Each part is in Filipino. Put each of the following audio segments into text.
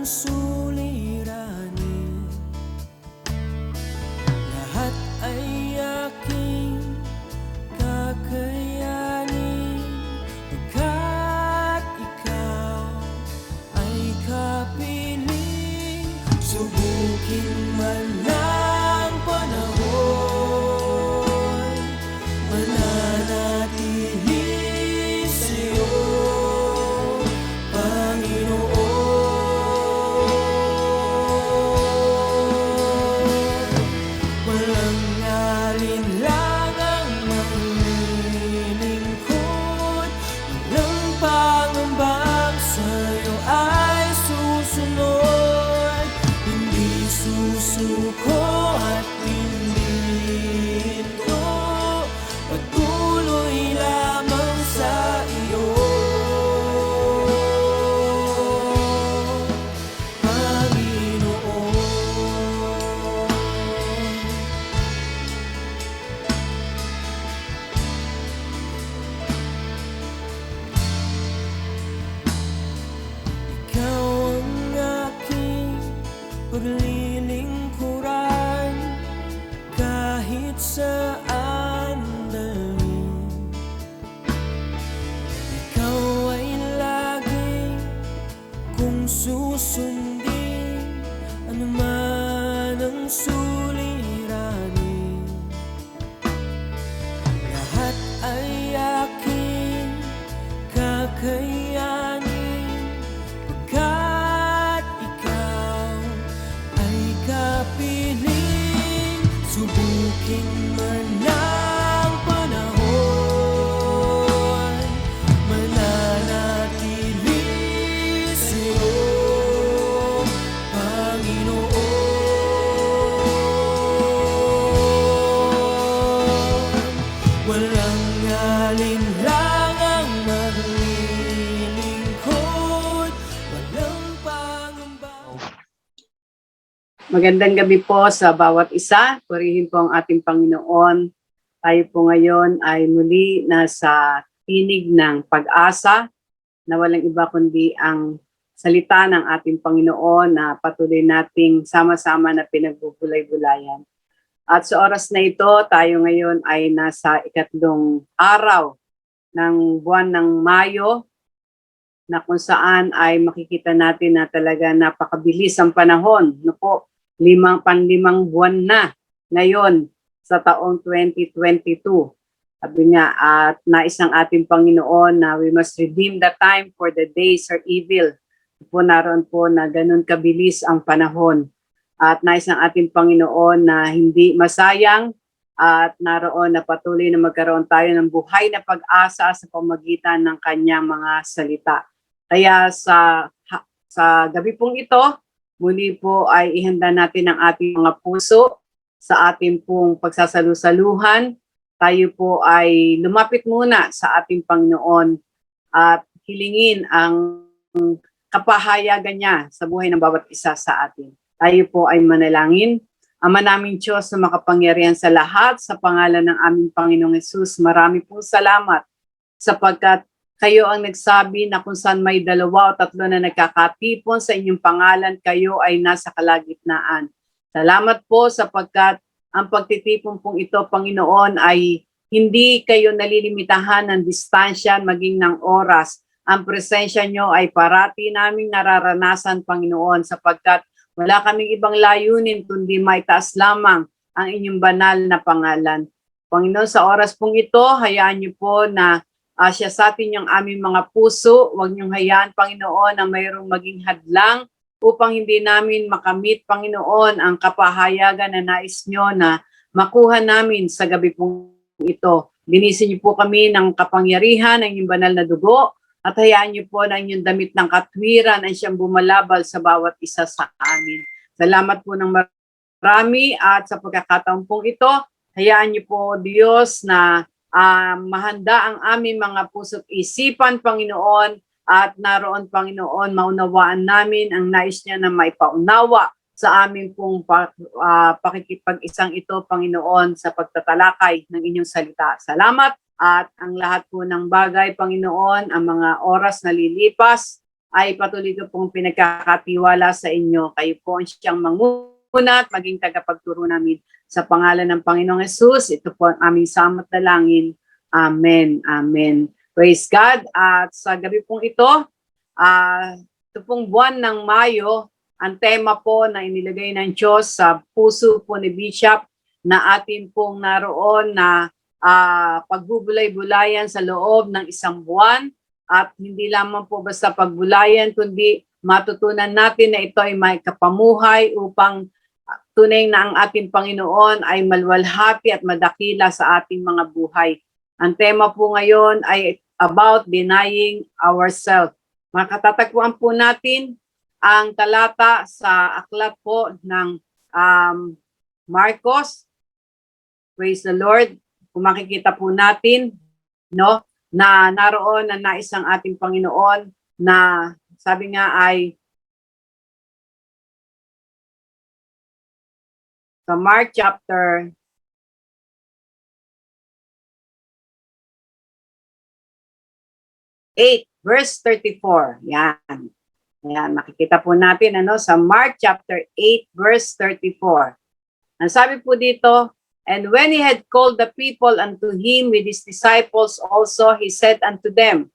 suliranin, lahat ay aking kakayanin, pagkat ikaw ay kapiling. Subukin man ng panahon, mananatili sa'yo, Panginoon. Walang alinlangang maglilingkod, walang pangambang sa'yo ay susunod. Hindi susuko at hindi ito, patuloy lamang sa iyo, Panginoon. Ikaw ang aking paglilingkuran, kahit saan dalhin. Ikaw ay lagi kung susundin, anuman ang suliranin, lahat ay aking kakayanin, pagkat ikaw ay kapiling. Subukin man ng panahon, mananatili sa'yo, Panginoon. Walang alinlangang maglilingkod, walang pangamba. Magandang gabi po sa bawat isa. Purihin po ang ating Panginoon. Tayo po ngayon ay muli nasa tinig ng pag-asa na walang iba kundi ang salita ng ating Panginoon na patuloy nating sama-sama na pinagbubulay-bulayan. At sa oras na ito, tayo ngayon ay nasa ikatlong araw ng buwan ng Mayo, na kung saan ay makikita natin na talaga napakabilis ang panahon. No po, panlimang buwan na ngayon sa taong 2022. Sabi nga, at nais ng ating Panginoon na we must redeem the time for the days are evil. Po naroon po na ganun kabilis ang panahon. At nais ng ating Panginoon na hindi masayang, at naroon na patuloy na magkaroon tayo ng buhay na pag-asa sa pamagitan ng kanyang mga salita. Kaya sa gabi pong ito, muli po ay ihanda natin ang ating mga puso sa ating pong pagsasalusaluhan. Tayo po ay lumapit muna sa ating Panginoon at hilingin ang kapahayagan niya sa buhay ng bawat isa sa atin. Tayo po ay manalangin. Ama naming Diyos na makapangyarihan sa lahat, sa pangalan ng aming Panginoong Hesus, marami pong salamat sapagkat kayo ang nagsabi na kung saan may 2 o 3 na nagkakatipon sa inyong pangalan, kayo ay nasa kalagitnaan. Salamat po sapagkat ang pagtitipon pong ito, Panginoon, ay hindi kayo nalilimitahan ng distansya maging ng oras. Ang presensya nyo ay parati naming nararanasan, Panginoon, sapagkat wala kaming ibang layunin kundi maitaas lamang ang inyong banal na pangalan. Panginoon, sa oras pong ito, hayaan niyo po na siya sa atin yung aming mga puso. Huwag niyong hayaan, Panginoon, na mayroong maging hadlang upang hindi namin makamit, Panginoon, ang kapahayagan na nais niyo na makuha namin sa gabi pong ito. Linisin niyo po kami ng kapangyarihan ng inyong banal na dugo at hayaan niyo po na inyong damit ng katwiran ay siyang bumalabal sa bawat isa sa amin. Salamat po ng marami at sa pagkakataon pong ito, hayaan niyo po, Diyos, na mahanda ang aming mga puso't isipan, Panginoon, at naroon, Panginoon, maunawaan namin ang nais niya na maipaunawa sa aming pong pakikipag-isang ito, Panginoon, sa pagtatalakay ng inyong salita. Salamat at ang lahat po ng bagay, Panginoon, ang mga oras na lilipas ay patuloy ko pong pinagkakatiwala sa inyo. Kayo po ang siyang manguna at maging tagapagturo namin sa pangalan ng Panginoong Hesus. Ito po ang aming samot dalangin. Amen. Amen. Praise God. At sa gabi pong ito, ito pong buwan ng Mayo, ang tema po na inilagay ng Diyos sa puso po ni Bishop na atin pong naroon na pagbubulay-bulayan sa loob ng isang buwan. At hindi lamang po basta pagbulayan, kundi matutunan natin na ito ay may kapamuhay upang tunay na ang ating Panginoon ay malwalhati at madakila sa ating mga buhay. Ang tema po ngayon ay about denying ourselves. Makatatagpuan po natin ang talata sa aklat po ng Marcos. Praise the Lord. Kung makikita po natin, no, na naroon na nais ang ating Panginoon na sabi nga ay sa Mark chapter 8 verse 34. Yan. Yan, makikita po natin sa Mark chapter 8 verse 34. Ang sabi po dito, and when he had called the people unto him with his disciples also, he said unto them,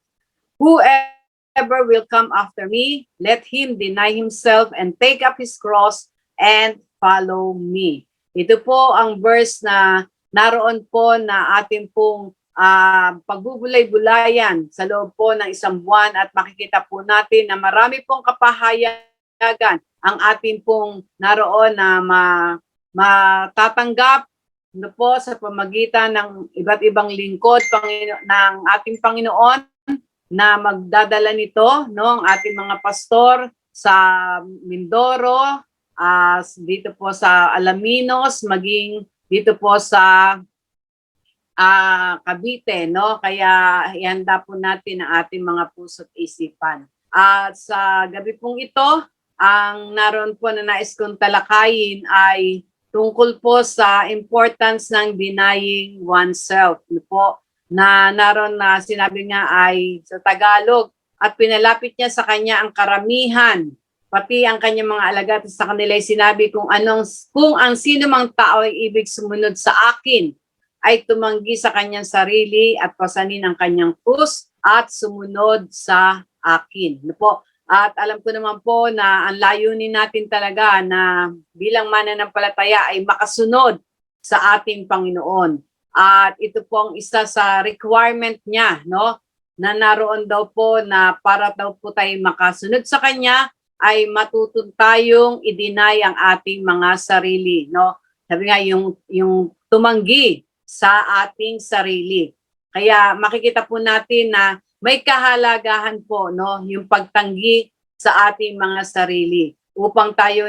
whoever will come after me, let him deny himself and take up his cross and follow me. Ito po ang verse na naroon po na ating pong pagbubulay-bulayan sa loob po ng isang buwan at makikita po natin na marami pong kapahayagan ang ating pong naroon na matatanggap po sa pamagitan ng iba't ibang lingkod ng ating Panginoon na magdadala nito, no, ang ating mga pastor sa Mindoro, dito po sa Alaminos, maging dito po sa Cavite, no? Kaya ihanda po natin ang ating mga puso't isipan. At sa gabi pong ito, ang naroon po na nais kong talakayin ay tungkol po sa importance ng denying oneself. Po, na naroon na sinabi nga ay sa Tagalog, at pinalapit niya sa kanya ang karamihan, pati ang kanyang mga alagad. Sa kanila ay sinabi kung ang sino mang tao ay ibig sumunod sa akin, ay tumanggi sa kanyang sarili at pasanin ang kanyang krus at sumunod sa akin. Po. At alam ko naman po na ang layunin natin talaga na bilang mananampalataya ay makasunod sa ating Panginoon. At ito po ang isa sa requirement niya, no? Na naroon daw po na para daw po tayo makasunod sa Kanya ay matutun tayong i-deny ang ating mga sarili, no? Sabi nga yung tumanggi sa ating sarili. Kaya makikita po natin na may kahalagahan po, no, yung pagtanggi sa ating mga sarili upang tayo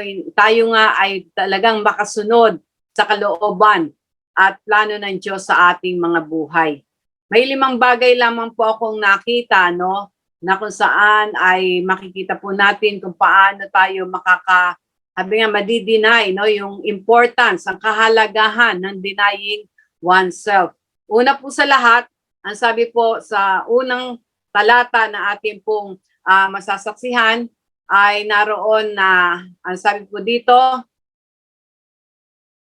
nga ay talagang makasunod sa kalooban at plano ng Diyos sa ating mga buhay. May 5 bagay lamang po akong nakita, no, na kung saan ay makikita po natin kung paano tayo madi-deny, no, yung importance, ang kahalagahan ng denying oneself. Una po sa lahat, ang sabi po sa unang talata na ating pong masasaksihan ay naroon na, ang sabi po dito,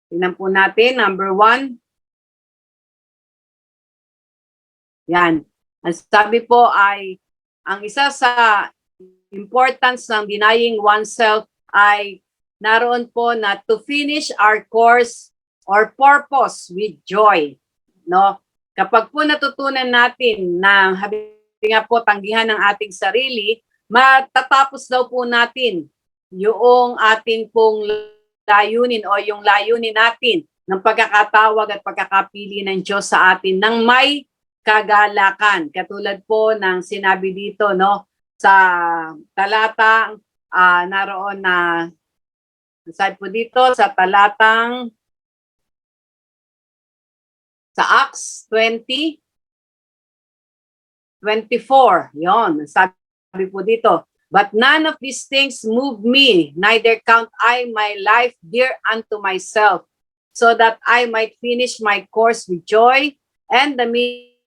tingnan po natin, number 1. Yan. Ang sabi po ay, ang isa sa importance ng denying oneself ay naroon po na to finish our course or purpose with joy. No? Kapag po natutunan natin na nga po tanggihan ng ating sarili, matatapos daw po natin yung ating pong layunin o yung layunin natin ng pagkakatawag at pagkakapili ng Diyos sa atin ng may kagalakan. Katulad po ng sinabi dito, no, sa talata naroon na sabi po dito sa talatang sa Acts 20:24. Yon, sabi po dito, but none of these things move me, neither count I my life dear unto myself, so that I might finish my course with joy and the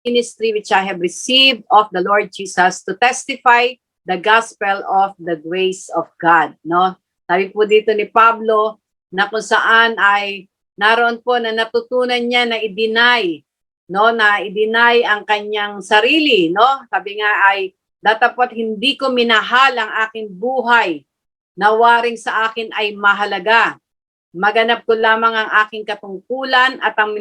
ministry which I have received of the Lord Jesus to testify the gospel of the grace of God, no? Sabi po dito ni Pablo na kung saan ay naroon po na natutunan niya na i-deny, no, na i-deny ang kanyang sarili, no? Sabi nga ay datapot hindi ko minahal ang aking buhay, na waring sa akin ay mahalaga. Maganap ko lamang ang aking katungkulan at ang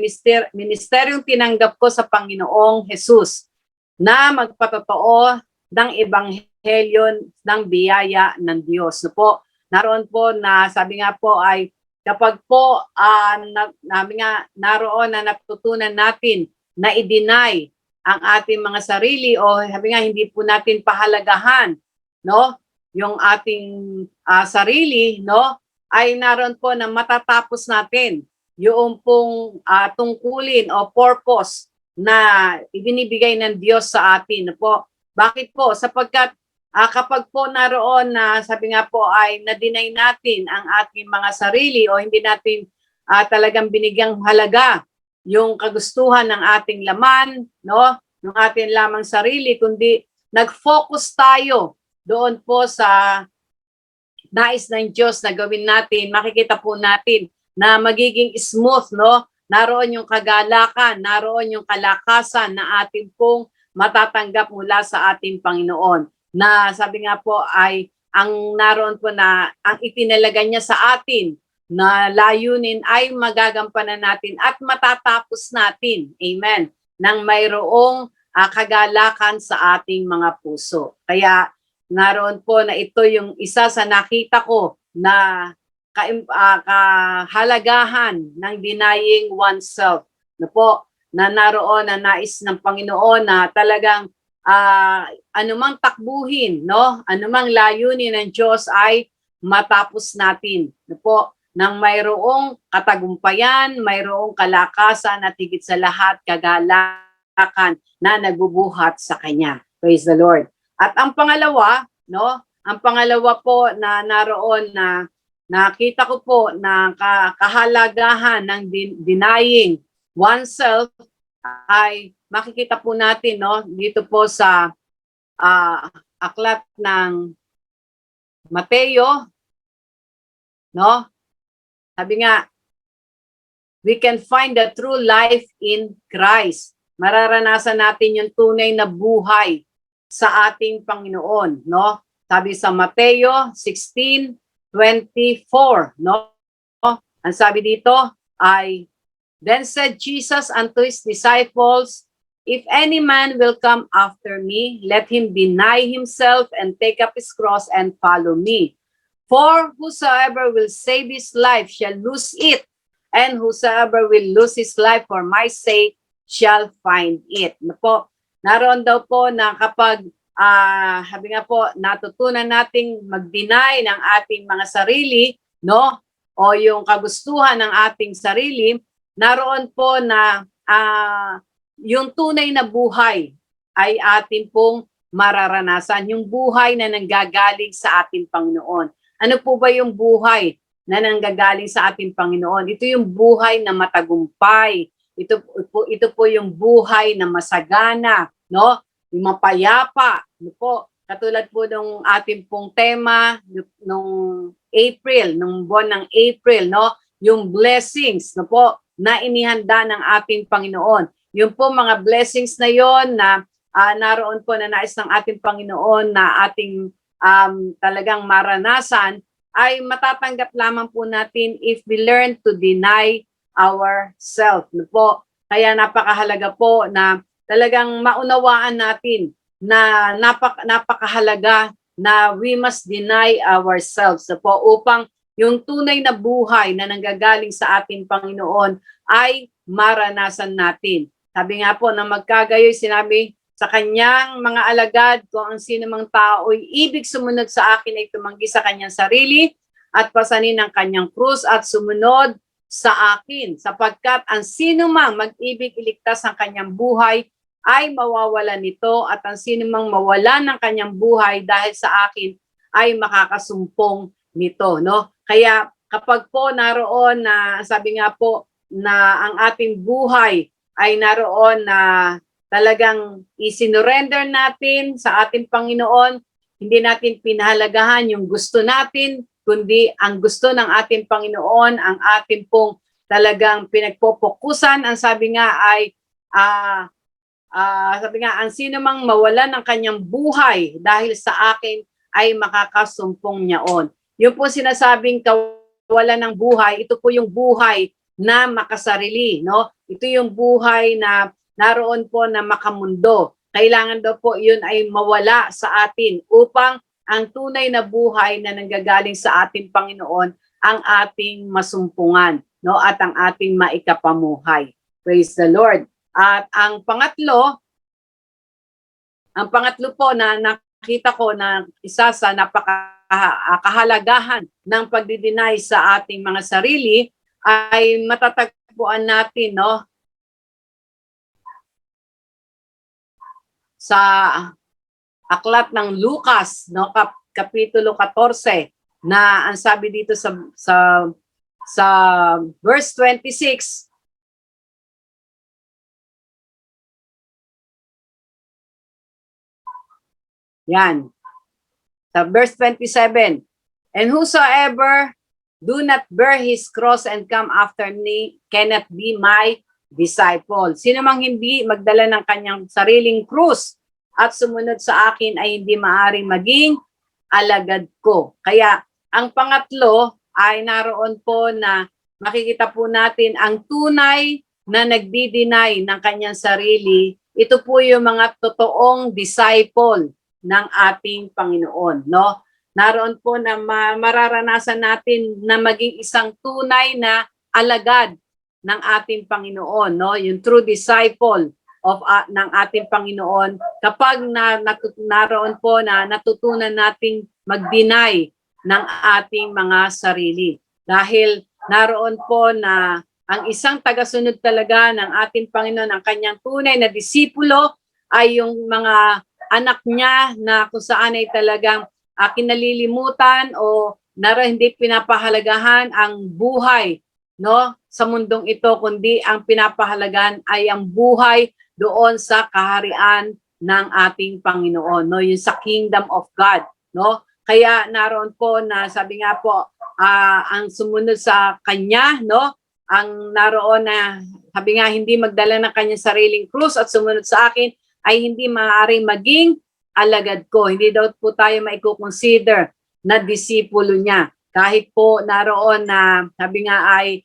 ministeryong tinanggap ko sa Panginoong Jesus na magpatotoo ng ebanghelyo ng biyaya ng Diyos. No po, naroon po na sabi nga po ay kapag po naroon na natutunan natin na i-deny ang ating mga sarili o sabi nga hindi po natin pahalagahan, no, yung ating sarili, no, ay naroon po na matatapos natin yung pong tungkulin o purpose na ibinibigay ng Diyos sa atin po. Bakit po? Sapagkat kapag po naroon na sabi nga po ay na-deny natin ang ating mga sarili o hindi natin talagang binigyang halaga yung kagustuhan ng ating laman, no, ng ating lamang sarili, kundi nag-focus tayo doon po sa nais ng Diyos na gawin natin, makikita po natin na magiging smooth, no? Naroon yung kagalakan, naroon yung kalakasan na ating pong matatanggap mula sa ating Panginoon. Na sabi nga po ay ang naroon po na ang itinalaga niya sa atin na layunin ay magagampanan natin at matatapos natin. Amen. Nang mayroong kagalakan sa ating mga puso. Kaya naroon po na ito yung isa sa nakita ko na kahalagahan ng denying oneself. No po, na naroon na nais ng Panginoon na talagang anumang takbuhin, no, anumang layunin ng Diyos ay matapos natin. No po, nang mayroong katagumpayan, mayroong kalakasan at higit sa lahat kagalakan na nagbubuhat sa Kanya. Praise the Lord. At ang pangalawa, no, ang pangalawa po na naroon na nakita ko po na kahalagahan ng denying oneself ay makikita po natin, no, dito po sa aklat ng Mateo, no? Sabi nga, we can find the true life in Christ. Mararanasan natin yung tunay na buhay sa ating Panginoon, no? Sabi sa Mateo 16:24, no? Ang sabi dito ay, then said Jesus unto his disciples, if any man will come after me, let him deny himself and take up his cross and follow me. For whosoever will save his life shall lose it, and whosoever will lose his life for my sake shall find it. No po, naroon daw po na kapag sabi nga po, natutunan nating mag-deny ng ating mga sarili, no? O yung kagustuhan ng ating sarili, naroon po na yung tunay na buhay ay atin pong mararanasan. Yung buhay na nanggagaling sa ating Panginoon. Ano po ba yung buhay na nanggagaling sa ating Panginoon? Ito yung buhay na matagumpay. Ito po yung buhay na masagana, no? Yung mapayapa, no po. Katulad po nung ating pong tema nung April, nung buwan ng April, no? Yung blessings, no po, na inihanda ng ating Panginoon. Yung po mga blessings na yon na naroon po na nais ng ating Panginoon na ating talagang maranasan ay matatanggap lamang po natin if we learn to deny ourselves. No po. Kaya napakahalaga po na talagang maunawaan natin na napakahalaga na we must deny ourselves po upang yung tunay na buhay na nanggagaling sa ating Panginoon ay maranasan natin. Sabi nga po na magkagayoy sinabi sa kanyang mga alagad, kung ang sino mang tao ay ibig sumunod sa akin ay tumanggi sa kanyang sarili at pasanin ang kanyang krus at sumunod sa akin. Sapagkat ang sino mang mag-ibig iligtas ang kanyang buhay ay mawawala nito at ang sino mang mawala ng kanyang buhay dahil sa akin ay makakasumpong nito, no? Kaya kapag po naroon na sabi nga po na ang ating buhay ay naroon na talagang isinurrender natin sa ating Panginoon, hindi natin pinahalagahan yung gusto natin, kundi ang gusto ng ating Panginoon, ang ating pong talagang pinagpopokusan. Ang sabi nga ay, sabi nga, ang sino mang mawalan ng kanyang buhay dahil sa akin ay makakasumpong niyaon. Yung po sinasabing kawalan ng buhay, ito po yung buhay na makasarili, no? Ito yung buhay na naroon po na makamundo. Kailangan daw po yun ay mawala sa atin upang ang tunay na buhay na nanggagaling sa ating Panginoon ang ating masumpungan, no? At ang ating maikapamuhay. Praise the Lord. At ang pangatlo po na nakita ko na isa sa napakahalagahan ng pagdideny sa ating mga sarili ay matatagpuan natin, no, sa aklat ng Lucas, no, kapitulo 14, na ang sabi dito sa verse 26, yan, sa verse 27, and whosoever do not bear his cross and come after me cannot be my disciple. Sino mang hindi magdala ng kanyang sariling krus at sumunod sa akin ay hindi maaring maging alagad ko. Kaya ang pangatlo ay naroon po na makikita po natin ang tunay na nagdi-deny ng kanyang sarili. Ito po yung mga totoong disciple ng ating Panginoon, no? Naroon po na mararanasan natin na maging isang tunay na alagad ng ating Panginoon, no? Yung true disciple of ng ating Panginoon kapag naroon po na natutunan nating mag-deny ng ating mga sarili. Dahil naroon po na ang isang tagasunod talaga ng ating Panginoon, ang kanyang tunay na disipulo ay yung mga anak niya na kung saan ay talagang kinalilimutan o hindi pinapahalagahan ang buhay, no, sa mundong ito, kundi ang pinapahalagahan ay ang buhay doon sa kaharian ng ating Panginoon, no, yung sa kingdom of God, no. Kaya naroon po na sabi nga po, ang sumunod sa kanya, no, ang naroon na sabi nga hindi magdala ng kanyang sariling krus at sumunod sa akin ay hindi maaaring maging alagad ko. Hindi daw po tayo maiko-consider na disipulo niya. Kahit po naroon na sabi nga ay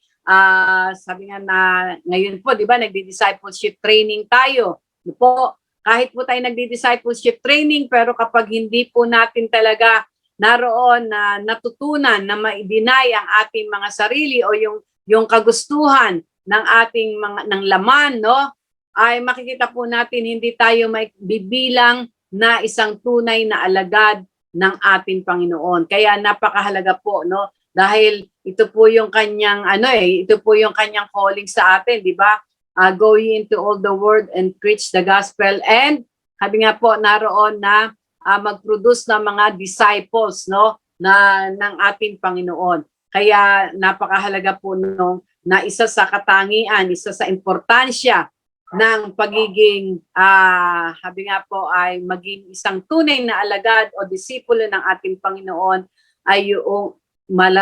sabi nga na ngayon po, di ba, nagdi-discipleship training tayo. Po, kahit po tayo nagdi-discipleship training, pero kapag hindi po natin talaga naroon na natutunan na ma-deny ang ating mga sarili o yung kagustuhan ng ating ng laman, no, ay makikita po natin hindi tayo may bibilang na isang tunay na alagad ng ating Panginoon. Kaya napakahalaga po, no, dahil ito po yung kanyang ito po yung kanyang calling sa atin, di ba? Go ye into all the world and preach the gospel, and sabi nga po naroon na mag-produce ng mga disciples, no, ng ating Panginoon. Kaya napakahalaga po no, na isa sa katangian, isa sa importansya ng pagiging, sabi nga po, ay maging isang tunay na alagad o disipulo ng ating Panginoon ay yung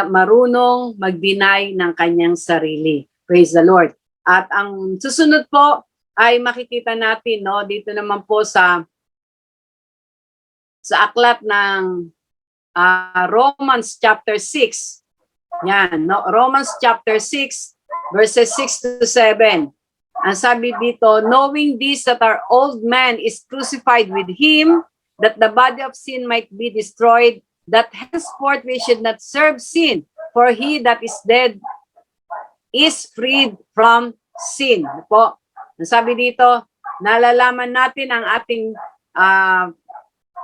marunong mag-deny ng kanyang sarili. Praise the Lord. At ang susunod po ay makikita natin, no, dito naman po sa aklat ng Romans chapter 6. Yan, no, Romans chapter 6 verses 6 to 7. Ang sabi dito, knowing this, that our old man is crucified with him, that the body of sin might be destroyed, that henceforth we should not serve sin, for he that is dead is freed from sin. Po, ang sabi dito, nalalaman natin ang ating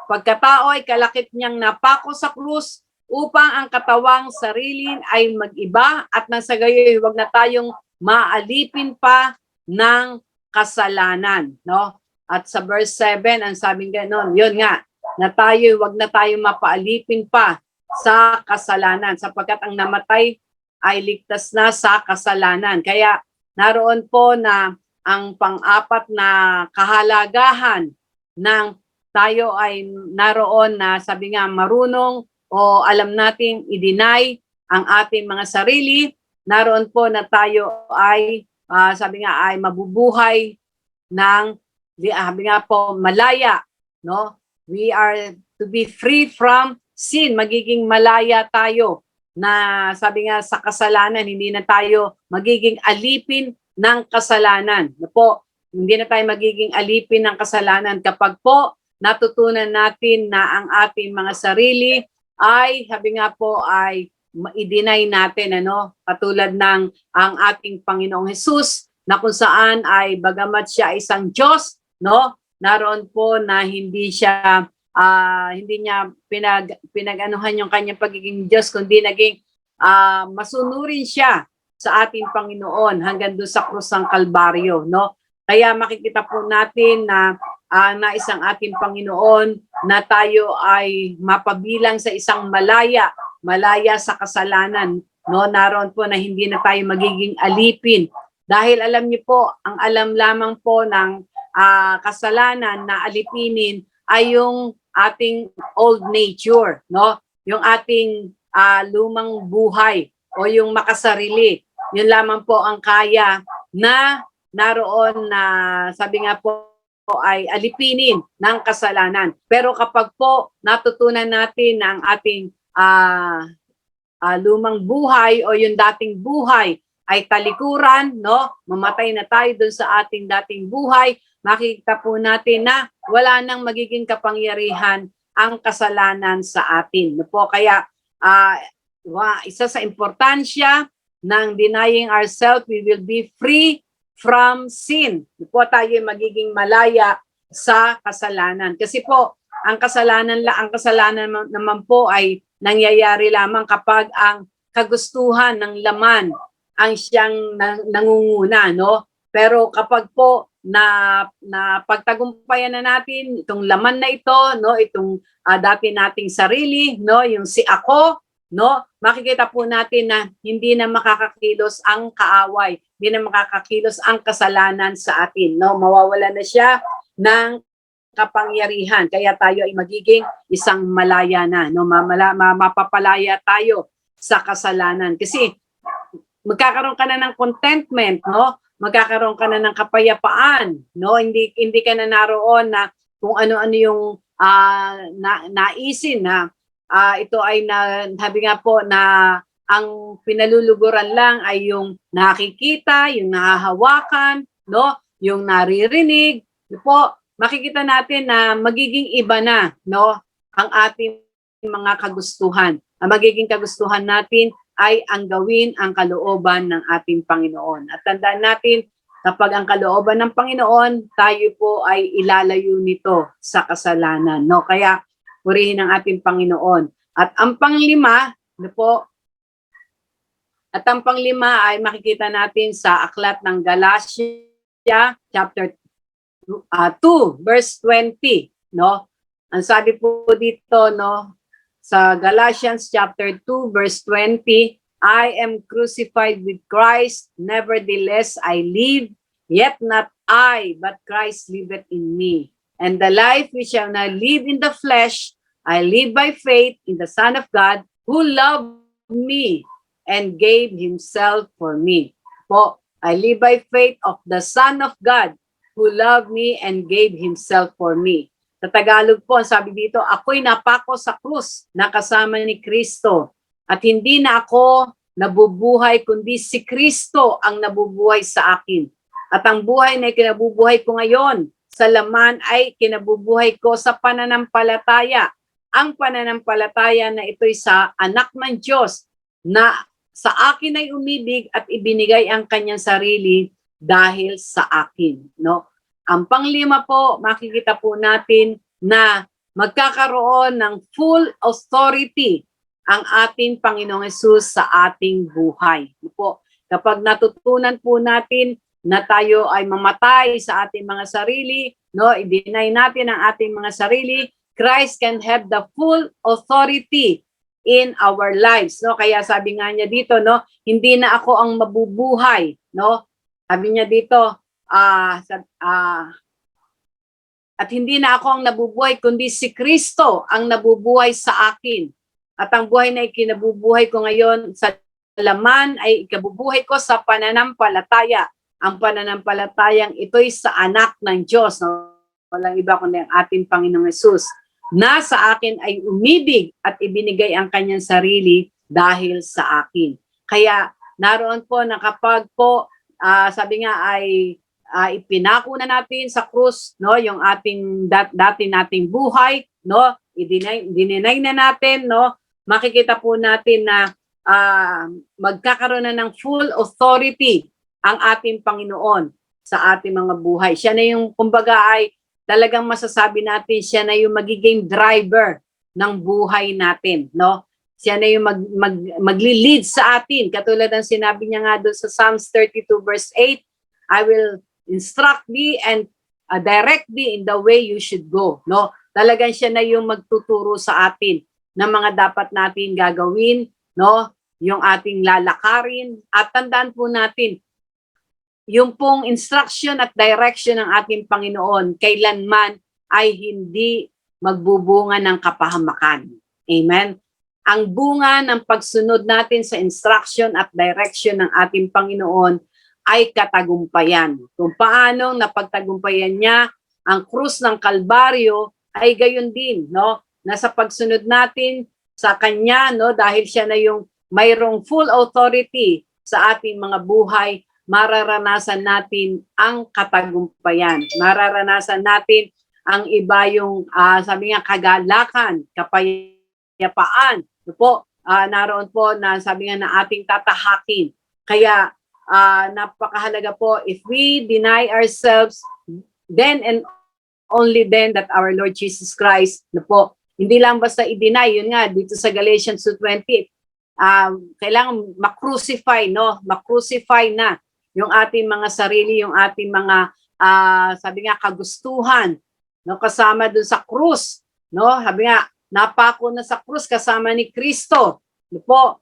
pagkatao ay kalakip niyang napako sa krus upang ang katawang sarili ay mag-iba at nang sa gayoy huwag na tayong maalipin pa ng kasalanan, no? At sa verse 7, ang sabing gano'n, yun nga, na tayo, wag na tayo mapaalipin pa sa kasalanan sapagkat ang namatay ay ligtas na sa kasalanan. Kaya naroon po na ang pang-apat na kahalagahan ng tayo ay naroon na sabi nga marunong o alam nating i-deny ang ating mga sarili, naroon po na tayo ay sabi nga ay mabubuhay ng sabi nga po malaya, no? We are to be free from sin, magiging malaya tayo na sabi nga sa kasalanan, hindi na tayo magiging alipin ng kasalanan. No po, hindi na tayo magiging alipin ng kasalanan kapag po natutunan natin na ang ating mga sarili ay sabi nga po ay i-deny natin, ano, katulad ng ang ating Panginoong Hesus na kung saan ay bagamat siya isang Diyos, no, naroon po na hindi siya hindi niya pinag-anuhan yung kanyang pagiging Diyos, kundi naging masunurin siya sa ating Panginoon hanggang doon sa krus ng Kalbaryo, no. Kaya makikita po natin na nais ang ating Panginoon na tayo ay mapabilang sa isang malaya sa kasalanan, no. Naroon po na hindi na tayo magiging alipin. Dahil alam niyo po, ang alam lamang po ng kasalanan na alipinin ay yung ating old nature, no? Yung ating lumang buhay o yung makasarili. Yun lamang po ang kaya na naroon na sabi nga po ay alipinin ng kasalanan. Pero kapag po natutunan natin na ang ating lumang buhay o yung dating buhay ay talikuran, no? Mamatay na tayo dun sa ating dating buhay, makikita po natin na wala nang magiging kapangyarihan ang kasalanan sa atin. No po, kaya isa sa importansya ng denying ourselves, we will be free from sin. No po, tayo magiging malaya sa kasalanan. Kasi po, ang kasalanan naman po ay nangyayari lamang kapag ang kagustuhan ng laman ang siyang nangunguna, no? Pero kapag po na pagtagumpayan na natin itong laman na ito, no, itong dati nating sarili, no, yung si ako, no, makikita po natin na hindi na makakakilos ang kaaway, hindi na makakakilos ang kasalanan sa atin, no? Mawawala na siya ng kapangyarihan. Kaya tayo ay magiging isang malaya na, no? Mapapalaya tayo sa kasalanan. Kasi magkakaroon ka na ng contentment, no? Magkakaroon ka na ng kapayapaan, no? Hindi ka na naroon na kung ano-ano yung naisin na ito ay sabi nga po na ang pinaluluguran lang ay yung nakikita, yung nahahawakan, no? Yung naririnig, no po, makikita natin na magiging iba na, no? Ang ating mga kagustuhan. Ang magiging kagustuhan natin ay ang gawin ang kalooban ng ating Panginoon. At tandaan natin, kapag ang kalooban ng Panginoon, tayo po ay ilalayo nito sa kasalanan, no? Kaya purihin ang ating Panginoon. At ang panglima, no po, ay makikita natin sa aklat ng Galatia chapter 2 verse 20, no? Ang sabi po dito, no, sa Galatians chapter 2 verse 20, I am crucified with Christ, nevertheless I live, yet not I, but Christ liveth in me. And the life which I now live in the flesh, I live by faith in the Son of God, who loved me and gave himself for me. Po, I live by faith of the Son of God, who loved me and gave himself for me. Sa Tagalog po, sabi dito, ako'y napako sa krus na kasama ni Kristo. At hindi na ako nabubuhay, kundi si Kristo ang nabubuhay sa akin. At ang buhay na kinabubuhay ko ngayon sa laman ay kinabubuhay ko sa pananampalataya. Ang pananampalataya na ito'y sa anak ng Diyos na sa akin ay umibig at ibinigay ang kanyang sarili dahil sa akin, no? Ang panglima po, makikita po natin na magkakaroon ng full authority ang ating Panginoong Hesus sa ating buhay. Po, kapag natutunan po natin na tayo ay mamatay sa ating mga sarili, no, i-deny natin ang ating mga sarili, Christ can have the full authority in our lives, no? Kaya sabi nga niya dito, no, hindi na ako ang mabubuhay, no? Sabi niya dito, At hindi na ako ang nabubuhay, kundi si Kristo ang nabubuhay sa akin. At ang buhay na ikinabubuhay ko ngayon sa laman ay ikabubuhay ko sa pananampalataya. Ang pananampalatayang ito'y sa anak ng Diyos. No? Walang iba kundi ang ating Panginoong Hesus. Na sa akin ay umibig at ibinigay ang kanyang sarili dahil sa akin. Kaya naroon po na kapag po, sabi nga ay ipinako na natin sa krus, no, yung ating dati nating buhay, no, i-deny na natin, no, makikita po natin na magkakaroon na ng full authority ang ating Panginoon sa ating mga buhay. Siya na yung, kumbaga ay talagang masasabi natin, siya na yung magiging driver ng buhay natin, no? Siya na yung magli-lead sa atin. Katulad ng sinabi niya nga doon sa Psalms 32 verse 8, I will instruct thee and direct thee in the way you should go. No? Talagang siya na yung magtuturo sa atin ng mga dapat natin gagawin, no? Yung ating lalakarin. At tandaan po natin, yung pong instruction at direction ng ating Panginoon, kailanman ay hindi magbubunga ng kapahamakan. Amen? Ang bunga ng pagsunod natin sa instruction at direction ng ating Panginoon ay katagumpayan. Kung paanong napagtagumpayan niya ang krus ng Kalbaryo ay gayon din, no? Nasa pagsunod natin sa kanya, no, dahil siya na yung mayroong full authority sa ating mga buhay, mararanasan natin ang katagumpayan. Mararanasan natin ang iba yung sabi nga kagalakan, kapayapaan. No po, naroon po na sabi nga na ating tatahakin. Kaya napakahalaga po, if we deny ourselves, then and only then that our Lord Jesus Christ, no po, hindi lang basta i-deny, yun nga, dito sa Galatians 2:20, kailangan makrucify, no? Makrucify na yung ating mga sarili, yung ating mga, sabi nga, kagustuhan, no? Kasama dun sa krus, no? Sabi nga, napako na sa krus kasama ni Kristo, no po,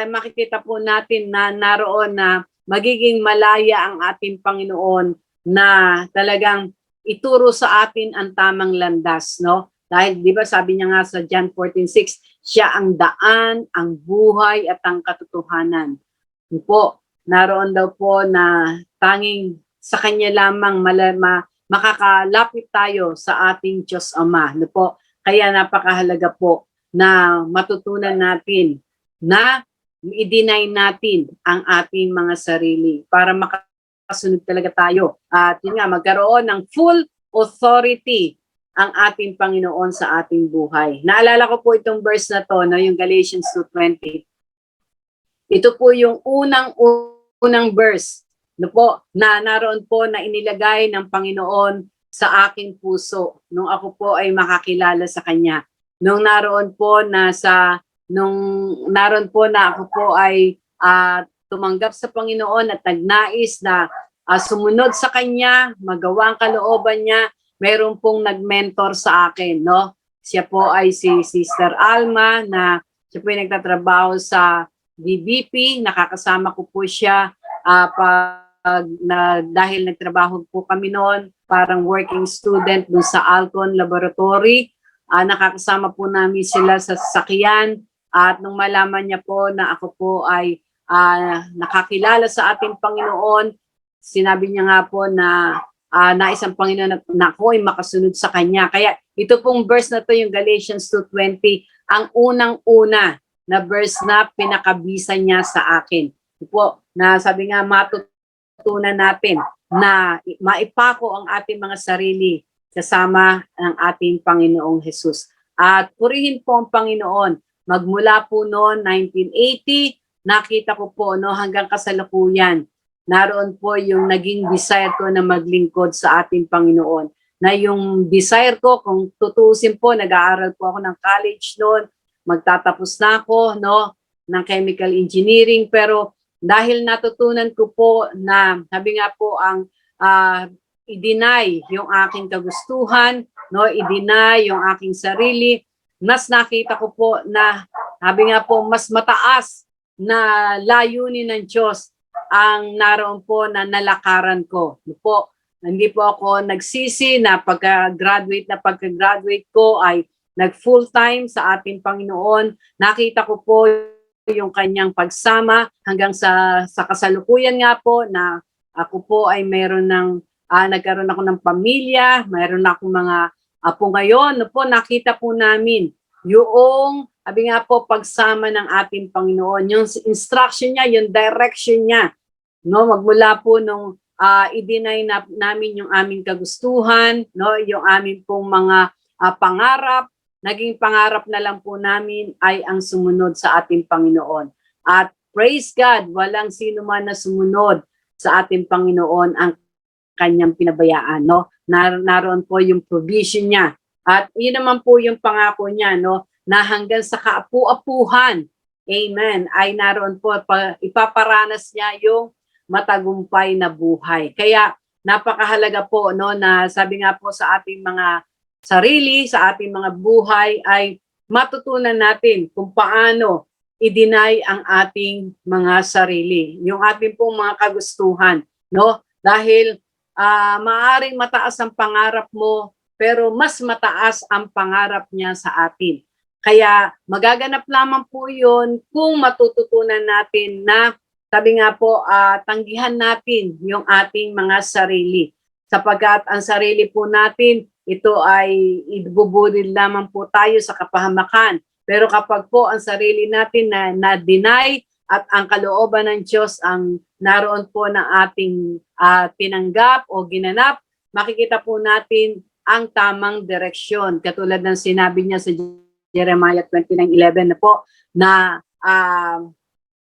makikita po natin na naroon na magiging malaya ang ating Panginoon na talagang ituro sa atin ang tamang landas, no? Dahil, di ba, sabi niya nga sa John 14:6, siya ang daan, ang buhay, at ang katotohanan. Di po, naroon daw po na tanging sa Kanya lamang makakalapit tayo sa ating Diyos Ama. No po? Kaya napakahalaga po na matutunan natin na i-deny natin ang ating mga sarili para makasunod talaga tayo. At yun nga, magkaroon ng full authority ang ating Panginoon sa ating buhay. Naalala ko po itong verse na to, no, yung Galatians 2:20. Ito po yung unang verse, no po, na naroon po na inilagay ng Panginoon sa aking puso nung ako po ay makakilala sa Kanya. Nung naroon po na ako po ay tumanggap sa Panginoon at nagnais na sumunod sa Kanya, magawa ang kalooban niya, mayroon pong nag-mentor sa akin, no? Siya po ay si Sister Alma, na siya po ay nagtatrabaho sa DBP, nakakasama ko po siya dahil nagtrabaho po kami noon, parang working student dun sa Alcon Laboratory. Nakakasama po namin sila sa sasakyan, at nung malaman niya po na ako po ay nakakilala sa ating Panginoon, sinabi niya nga po na nais ang Panginoon na ako ay makasunod sa Kanya. Kaya ito pong verse na to, yung Galatians 2:20, ang unang-una na verse na pinakabisa niya sa akin. Ito po, na sabi nga, matutunan natin na maipako ang ating mga sarili kasama ng ating Panginoong Hesus. At purihin po ang Panginoon. Magmula po noon, 1980, nakita ko po, no, hanggang kasalukuyan, naroon po yung naging desire ko na maglingkod sa ating Panginoon. Na yung desire ko, kung tutusin po, nag-aaral po ako ng college noon, magtatapos na ako, no, ng chemical engineering, pero dahil natutunan ko po na, sabi nga po, ang i-deny yung aking kagustuhan, no, i-deny yung aking sarili, mas nakita ko po na, sabi nga po, mas mataas na layunin ng Diyos ang naroon po na nalakaran ko. Po, Hindi po ako nagsisi na pagka-graduate ko ay nag-full-time sa ating Panginoon. Nakita ko po yung kanyang pagsama hanggang sa kasalukuyan nga po na ako po ay nagkaroon ako ng pamilya, mayroon akong mga apo ngayon. No po, nakita po namin yung, sabi nga po, pagsama ng ating Panginoon, yung instruction niya, yung direction niya, no, magmula po nung i-deny namin yung aming kagustuhan, no, yung aming pong mga pangarap, naging pangarap na lang po namin ay ang sumunod sa ating Panginoon. At praise God, walang sino man na sumunod sa ating Panginoon ang kanyang pinabayaan, no? Naroon po yung provision niya. At yun naman po yung pangako niya, no, na hanggang sa kaapu-apuhan, amen, ay naroon po, ipaparanas niya yung matagumpay na buhay. Kaya napakahalaga po, no, na sabi nga po sa ating mga sarili, sa ating mga buhay ay matutunan natin kung paano i-deny ang ating mga sarili, yung ating pong mga kagustuhan, no? Dahil maaaring mataas ang pangarap mo, pero mas mataas ang pangarap niya sa atin. Kaya magaganap lamang po yun kung matututunan natin na, sabi nga po, tanggihan natin yung ating mga sarili. Sapagkat ang sarili po natin, ito ay ibubudil lamang po tayo sa kapahamakan. Pero kapag po ang sarili natin na-deny at ang kalooban ng Diyos ang naroon po ng ating tinanggap o ginanap, makikita po natin ang tamang direksyon. Katulad ng sinabi niya sa Jeremiah 29:11 na po, na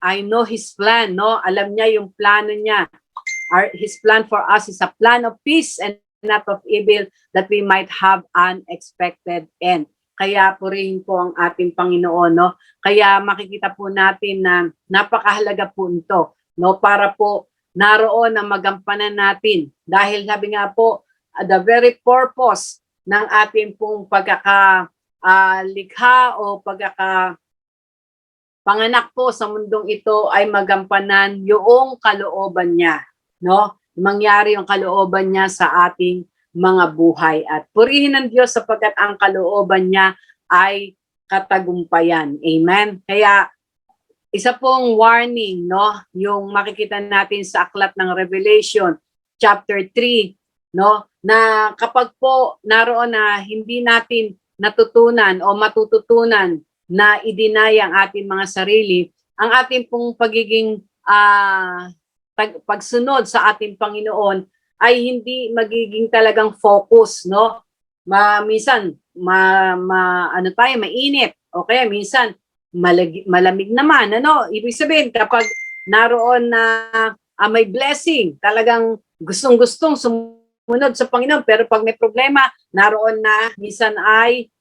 I know His plan, no? Alam niya yung plano niya. His plan for us is a plan of peace and not of evil, that we might have an expected end. Kaya purihin po ang ating Panginoon, no? Kaya makikita po natin na napakahalaga po ito, no? Para po naroon na magampanan natin. Dahil sabi nga po, the very purpose ng ating pong likha o panganak po sa mundong ito ay magampanan yung kalooban niya, no? Mangyari yung kalooban niya sa ating mga buhay. At purihin ng Diyos sapagkat ang kalooban niya ay katagumpayan. Amen? Kaya isa pong warning, no, yung makikita natin sa aklat ng Revelation chapter 3, no, na kapag po naroon na hindi natin natutunan o matututunan na i-deny ang ating mga sarili, ang ating pong pagiging pagsunod sa ating Panginoon ay hindi magiging talagang focus, no? Minsan ano tayo, mainit. Okay, minsan malamig naman, ano? Ibig sabihin kapag naroon na may blessing, talagang gustong-gustong sumunod sa Panginoon, pero pag may problema, naroon na minsan ay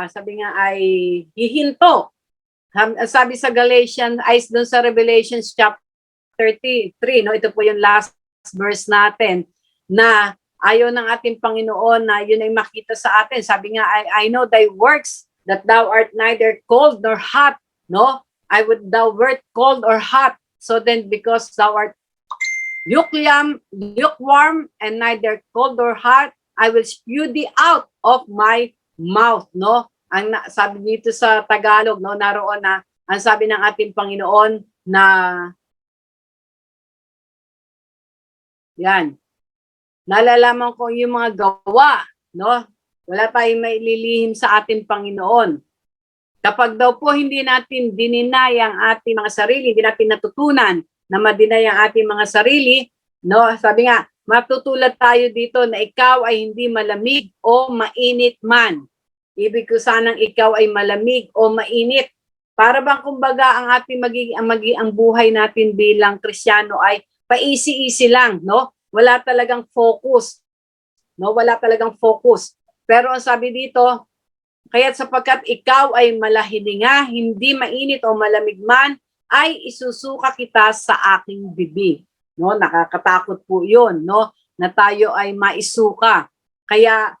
sabi nga ay hihinto. Sabi sa Galatians ay doon sa Revelations chapter 33, no? Ito po yung last verse natin, na ayaw ng ating Panginoon na yun ay makita sa atin. Sabi nga, I know thy works, that thou art neither cold nor hot, no? Thou wert cold or hot. So then, because thou art lukewarm and neither cold or hot, I will spew thee out of my mouth, no? Ang sabi dito sa Tagalog, no, naroon na ang sabi ng ating Panginoon na yan. Nalalaman ko yung mga gawa, no? Wala tayong maililihim sa ating Panginoon. Kapag daw po hindi natin dininay ang ating mga sarili, hindi natin natutunan na madinay ang ating mga sarili, no? Sabi nga, matutulad tayo dito na ikaw ay hindi malamig o mainit man. Ibig ko sanang ikaw ay malamig o mainit. Para bang kumbaga ang ating ang buhay natin bilang Kristiyano ay paisi-isi lang, no? Wala talagang focus. No, wala talagang focus. Pero ang sabi dito, kaya't sapagkat ikaw ay malahininga, hindi mainit o malamig man, ay isusuka kita sa aking bibig. No, nakakatakot po 'yon, no? Na tayo ay maisuka. Kaya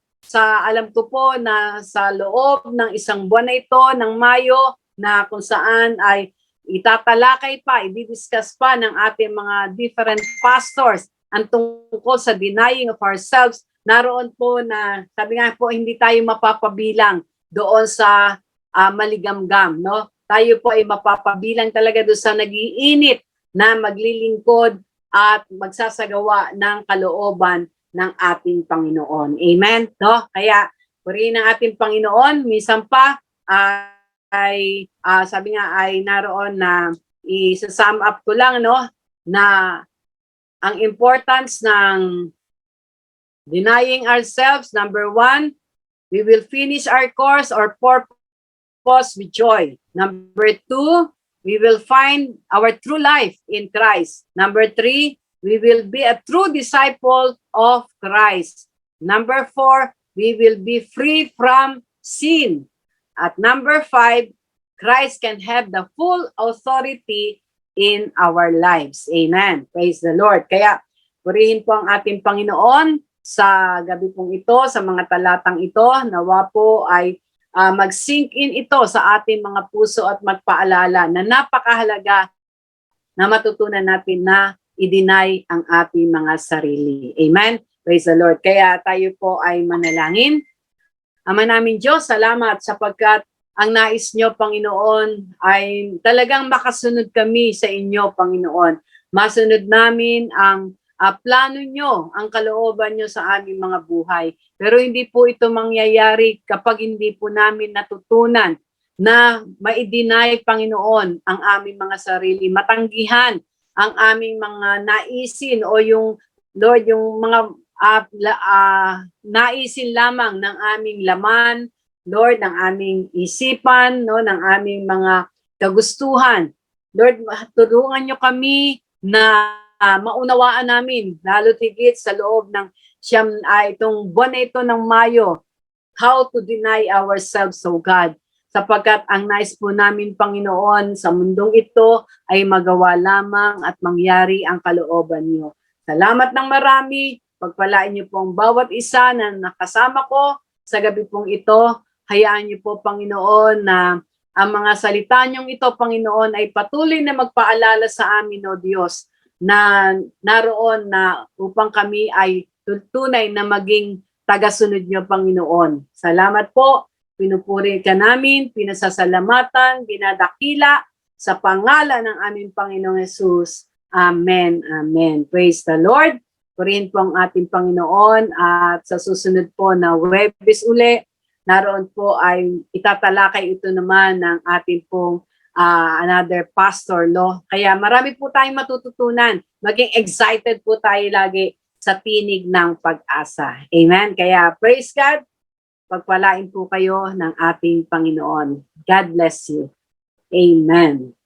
alam ko po na sa loob ng isang buwan na ito ng Mayo, na kung saan ay itatalakay pa, i-discuss pa ng ating mga different pastors ang tungkol sa denying of ourselves, naroon po na, sabi nga po, hindi tayo mapapabilang doon sa maligamgam, no? Tayo po ay mapapabilang talaga doon sa nagiinit na maglilingkod at magsasagawa ng kalooban ng ating Panginoon. Amen? No? Kaya, purihin ang ating Panginoon, minsan pa, sabi nga ay naroon na i-sum up ko lang, no, na ang importance ng denying ourselves, number 1, we will finish our course or purpose with joy. Number 2, we will find our true life in Christ. Number 3, we will be a true disciple of Christ. Number 4, we will be free from sin. At number 5, Christ can have the full authority in our lives. Amen. Praise the Lord. Kaya, purihin po ang ating Panginoon sa gabi pong ito, sa mga talatang ito. Nawa po ay mag-sink in ito sa ating mga puso at magpaalala na napakahalaga na matutunan natin na i-deny ang ating mga sarili. Amen. Praise the Lord. Kaya tayo po ay manalangin. Ama namin Diyos, salamat sapagkat ang nais nyo, Panginoon, ay talagang makasunod kami sa inyo, Panginoon. Masunod namin ang plano nyo, ang kalooban nyo sa aming mga buhay. Pero hindi po ito mangyayari kapag hindi po namin natutunan na ma-deny, Panginoon, ang aming mga sarili, matanggihan ang aming mga naisin o yung, Lord, yung mga naisin lamang ng aming laman, Lord, ng aming isipan, no, ng aming mga kagustuhan. Lord, tulungan nyo kami na maunawaan namin, lalo tigit sa loob ng itong buwan na ito ng Mayo, how to deny ourselves, oh God. Sapagkat ang nais po namin, Panginoon, sa mundong ito ay magawa lamang at mangyari ang kalooban nyo. Salamat ng marami. Pagpalain niyo po ang bawat isa na nakasama ko sa gabi pong ito. Hayaan niyo po, Panginoon, na ang mga salita niyong ito, Panginoon, ay patuloy na magpaalala sa amin, O Diyos, na naroon na upang kami ay tunay na maging tagasunod niyo, Panginoon. Salamat po. Pinupuri ka namin, pinasasalamatan, dinadakila sa pangalan ng aming Panginoong Hesus. Amen. Amen. Praise the Lord. Purihin po ang ating Panginoon at sa susunod po na Huwebes uli, naroon po ay itatalakay ito naman ng ating pong another pastor, no? Kaya marami po tayong matututunan. Maging excited po tayo lagi sa tinig ng pag-asa. Amen? Kaya praise God, pagpalain po kayo ng ating Panginoon. God bless you. Amen.